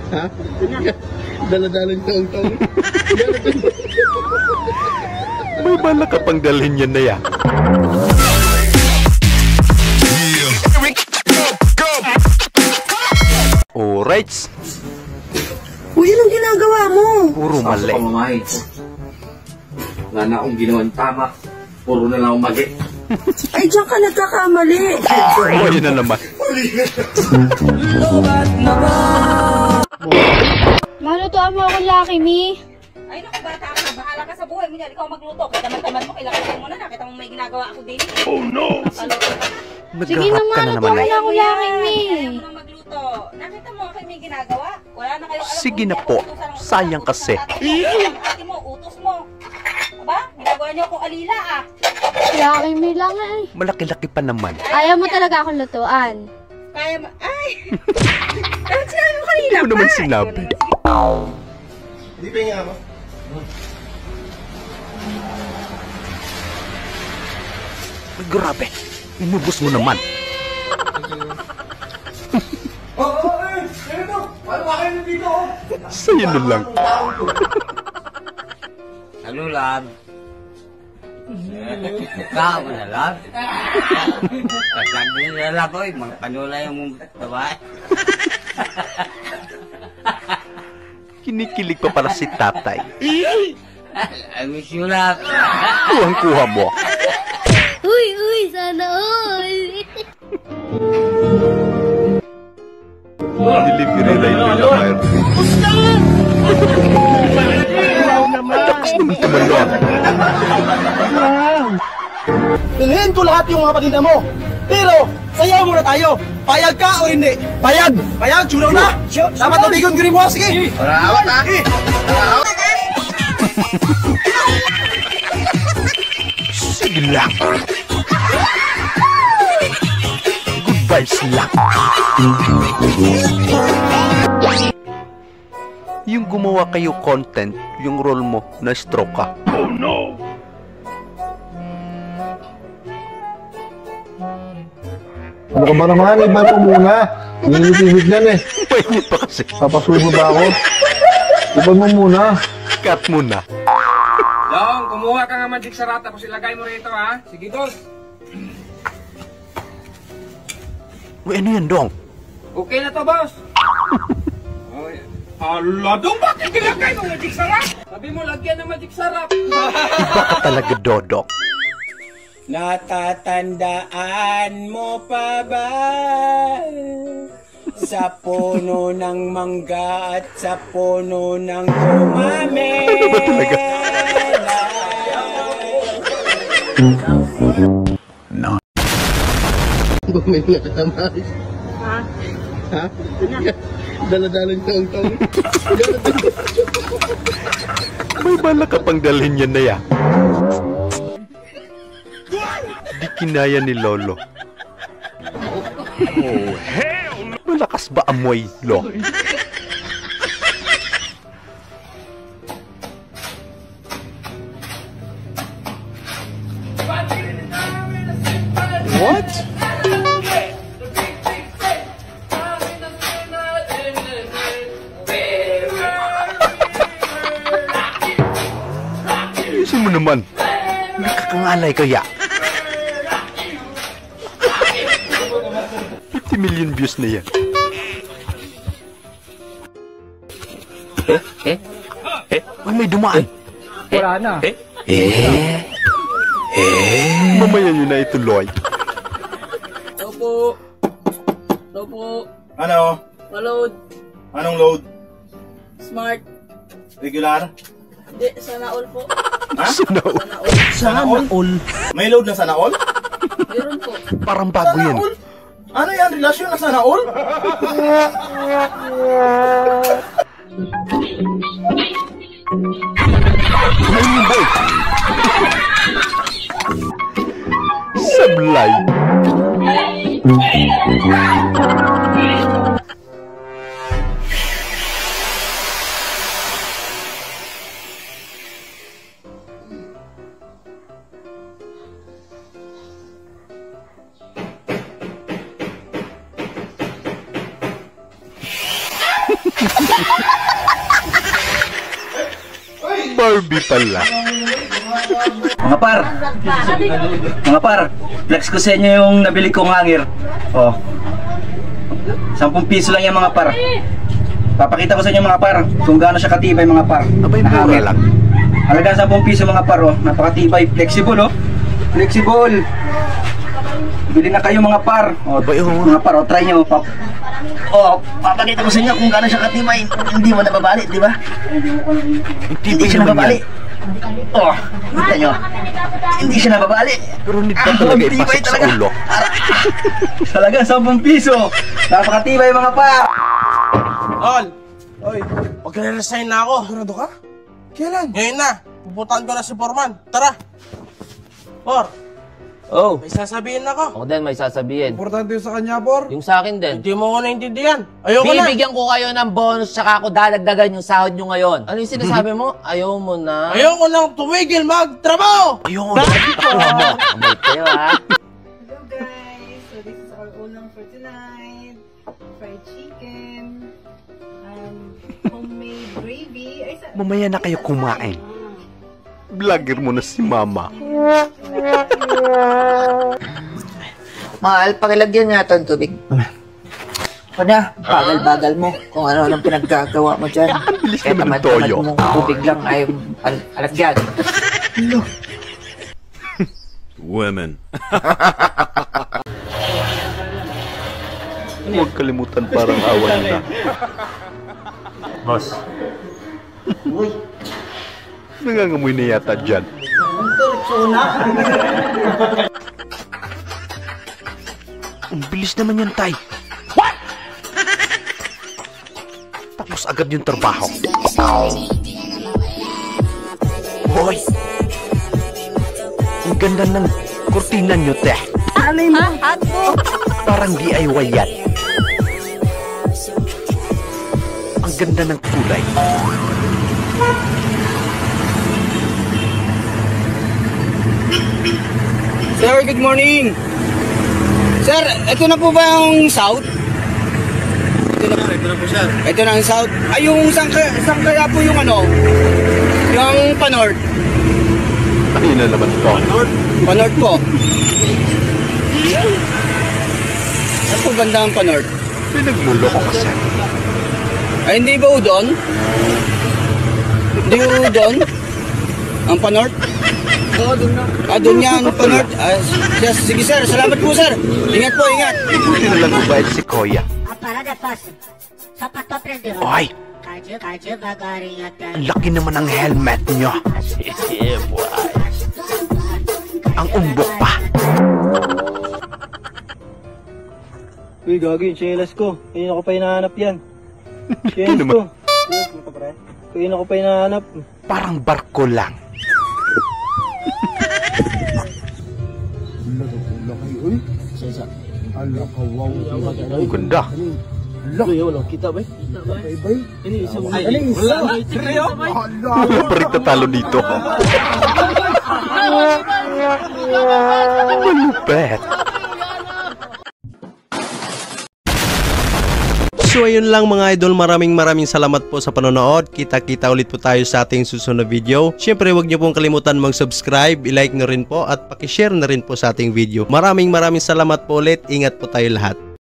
Ha? Dala-dalan ka ang tong. May bala ka pang dalhin yan na yan. Alright. Uy, anong ginagawa mo? Puro mali. Wala na akong ginawan tama. Puro na lang akong mali. Ay, diyan ka nagkakamali. Oh, yun na naman. Malutuan mo ako, Lucky Me. Ay, naku, bata ka. Bahala ka sa buhay mo niyan. Ikaw magluto. Kaya tamad-tamad mo. Kailangan mo na. Nakita mo may ginagawa ako din. Oh no! Sige Nag-harap naman, ka na lutuan naman mo eh. na ako, Lucky Me. Kaya mo na magluto. Nakita mo ako may ginagawa. Wala na kayo alam. Sige na po. Sayang kasi. Ate mo, utos mo. Aba, ginagawa niyo akong alila ah. Lucky Me lang eh. Malaki-laki pa naman. Ayaw mo talaga akong lutuan. Kaya mo, ay! Ano sinabi mo kanina Hindi mo pa? naman sinabi. Hindi pa nga ako. Ay, grabe. Inubos mo naman. Ano ba kayo dito? Sa'yo na lang. Ano, lab? Ikaw mo na, lab? Sabi nila, lab, oy, magpanula yung mong babae. Kinikilig pa para si tatay. I miss you, lab. Kuhang-kuha mo. Uy, sana all. Delivery ride nila, Mayroon. Ang lakas naman tumalon. Bilhin ko lahat yung mga patinda mo. Pero, sayaw muna tayo. Payag ka o hindi? Payag! Payag, tsunaw na! Dapat nabigon ko rin mo, sige! Parawat na! Sige lang. Good vibes lang. Yung gumawa kayo content, yung role mo, na stroke ka. Oh no! Ano ka ba naman? Iba mo muna. Hinihit yan eh. Mainit pa kasi. Papasuhin mo ba ako? Iba mo muna. Cut mo na. Dong, kumuha ka nga magic sarap tapos ilagay mo rito ha. Sige, Dos. Uy, ano yan, Dong? Okay na to, boss. Hala, Dong, bakit ilagay mo magic sarap? Sabi mo, lagyan ng magic sarap. Iba ka talaga, Dodok. Natatandaan mo pa ba sa puno ng mangga at sa puno ng kumame? Ano ba talaga? No. Bumay na ka naman. Ha? Ha? Dala-dalan ka ang tong. May bala ka pang dalhin yan na yan. Di kinaya ni Lolo. Oh, hell no! Malakas ba amoy, Lo? What? Ayusin mo naman. Nakakangalay kaya. 50 million views na yan. Ay, may dumaan. Wala na. Mamaya nyo na ituloy. Opo. Opo. Ano? Maload. Anong load? Smart. Regular? Hindi, sana all po. Ha? Sana all. Sana all? May load na sana all? Meron po. Parang bago Sana yan. all? Ano yan? Relasyon na sana all? Ayun boy. Sablay. Barbie pala. Mga par, flex ko sa inyo yung nabili kong hangir. Oh. 10 piso lang yung mga par. Papakita ko sa inyo mga par kung gaano siya katibay mga par. Abay, mura lang. Halaga 10 piso mga par, oh. Napakatibay, flexible oh. Flexible. Bili na kayo mga par. Oh, mga par, oh, try nyo. Papakita ko sa inyo kung gaano siya katibay. Hindi mo nababali, di ba? Hindi siya nababali. Oh, kita nyo. Hindi siya nababali. Pero hindi pa talaga ipasok sa ulo. Talaga 10 piso. Napakatibay mga par. Tol! Oy, magre-resign na ako. Sigurado ka? Kailan? Ngayon na. Pupuntahan ko na si Foreman. Tara! Por, Oh, may sasabihin ako. ako din may sasabihin. Importante yung sa kanya, Por. Yung sa akin din. Hindi mo ko naintindihan. Ayoko na. Bibigyan ko kayo ng bonus tsaka ako dadagdagan yung sahod nyo ngayon. Ano yung sinasabi mo? Ayaw mo na. Ayoko nang tumigil magtrabaho! Ayoko na. Nakuha mo. Amay kayo ha. Hello guys! So this is our ulam for tonight. Fried chicken. Homemade gravy. Mamaya na kayo kumain. Vlogger mo na si Mama. Mahal, pakilagyan nga ito ng tubig. Kanya, bagal-bagal mo kung ano-anong pinaggagawa mo dyan. Bilis Kaya naman ng tamad-tamad toyo. mong tubig lang ay alagyan. Women. Huwag kalimutan parang awan na. Boss. Nangangamoy na yata dyan. Ang bilis naman yan, Tay. What? Tapos agad yung trabaho. Hoy! Ang ganda ng kurtina nyo, te. Parang DIY yan. Ang ganda ng kulay. Sir, good morning. Sir, ito na po ba yung south? Ito na po, sir. Ito na ang south. Ay, yung saan kaya po yung ano? Yung pa-north. Ayun na naman to. Pa-north po. Ano po banda ang pa-north? Pinagmulo ko kasi. Ay, hindi ba udon? Hindi udon? Ang pa-north? Oo, doon na. Ah, doon yan, pa-north. Yes, sige sir, salamat po sir. Ingat po, ingat. Buti na lang mabait si Koya. Oy! Ang laki naman ng helmet nyo. Ang umbok pa. Uy, gagi, yung chelas ko. Kanina ko pa hinahanap yan. Chelas ko. Kanina ko pa hinahanap. Parang barko lang. Ang ganda. Kita ba? Parit na talo dito. Malupet. So ayun lang mga idol, maraming salamat po sa panonood. Kita-kita ulit po tayo sa ating susunod na video. Syempre huwag niyo pong kalimutan mag-subscribe, i-like na rin po at paki-share na rin po sa ating video. Maraming salamat po ulit. Ingat po tayo lahat.